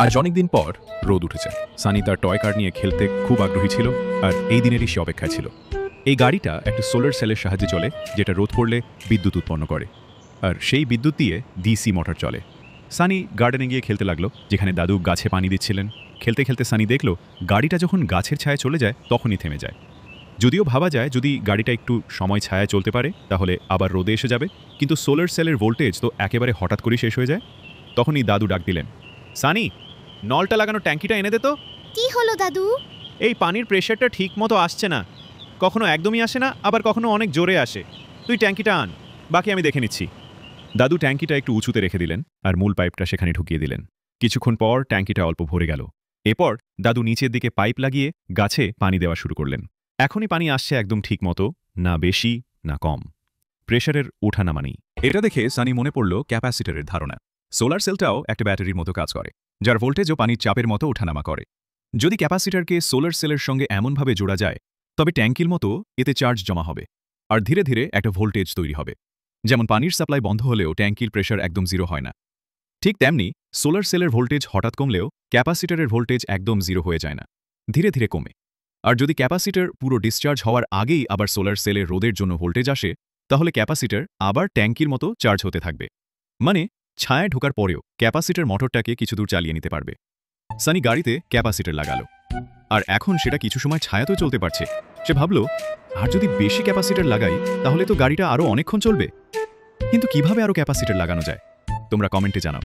আজ অনেকদিন পর রোদ উঠেছে। সানি তার টয় কার নিয়ে খেলতে খুব আগ্রহী ছিল, আর এই দিনেরই সে অপেক্ষায় ছিল। এই গাড়িটা একটা সোলার সেলের সাহায্যে চলে, যেটা রোদ পড়লে বিদ্যুৎ উৎপন্ন করে, আর সেই বিদ্যুৎ দিয়ে ডিসি মোটর চলে। সানি গার্ডেনে গিয়ে খেলতে লাগলো, যেখানে দাদু গাছে পানি দিচ্ছিলেন। খেলতে খেলতে সানি দেখল গাড়িটা যখন গাছের ছায়ায় চলে যায় তখনই থেমে যায়। যদিও ভাবা যায় যদি গাড়িটা একটু সময় ছায়ায় চলতে পারে তাহলে আবার রোদে এসে যাবে, কিন্তু সোলার সেলের ভোল্টেজ তো একেবারে হঠাৎ করেই শেষ হয়ে যায়। তখনই দাদু ডাক দিলেন, সানি, নলটা লাগানো ট্যাঙ্কিটা এনে দে তো। কি হলো দাদু? এই পানির প্রেশারটা ঠিক মতো আসছে না, কখনো একদমই আসে না, আবার কখনো অনেক জোরে আসে। তুই ট্যাঙ্কিটা আন, বাকি আমি দেখে নিচ্ছি। দাদু ট্যাঙ্কিটা একটু উঁচুতে রেখে দিলেন আর মূল পাইপটা সেখানে ঢুকিয়ে দিলেন। কিছুক্ষণ পর ট্যাঙ্কিটা অল্প ভরে গেল। এরপর দাদু নিচের দিকে পাইপ লাগিয়ে গাছে পানি দেওয়া শুরু করলেন। এখনই পানি আসছে একদম ঠিক মতো, না বেশি না কম। প্রেশারের ওঠানামা নেই। এটা দেখে সানি মনে পড়ল ক্যাপাসিটরের ধারণা। সোলার সেলটাও একটা ব্যাটারির মতো কাজ করে, যার ভোল্টেজ ও পানির চাপের মতো ওঠানামা করে। যদি ক্যাপাসিটরকে সোলার সেলের সঙ্গে এমনভাবে জোড়া যায়, তবে ট্যাঙ্কির মতো এতে চার্জ জমা হবে, আর ধীরে ধীরে একটা ভোল্টেজ তৈরি হবে। যেমন পানির সাপ্লাই বন্ধ হলেও ট্যাঙ্কির প্রেশার একদম জিরো হয় না, ঠিক তেমনি সোলার সেলের ভোল্টেজ হঠাৎ কমলেও ক্যাপাসিটরের ভোল্টেজ একদম জিরো হয়ে যায় না, ধীরে ধীরে কমে। আর যদি ক্যাপাসিটর পুরো ডিসচার্জ হওয়ার আগেই আবার সোলার সেলে রোদের জন্য ভোল্টেজ আসে, তাহলে ক্যাপাসিটর আবার ট্যাঙ্কির মতো চার্জ হতে থাকবে। মানে ছায়ায় ঢোকার পরেও ক্যাপাসিটর মোটরটাকে কিছু দূর চালিয়ে নিতে পারবে। সানি গাড়িতে ক্যাপাসিটর লাগালো, আর এখন সেটা কিছু সময় ছায়াতেও চলতে পারছে। সে ভাবল, আর যদি বেশি ক্যাপাসিটর লাগাই তাহলে তো গাড়িটা আরও অনেকক্ষণ চলবে। কিন্তু কিভাবে আরও ক্যাপাসিটর লাগানো যায়, তোমরা কমেন্টে জানাও।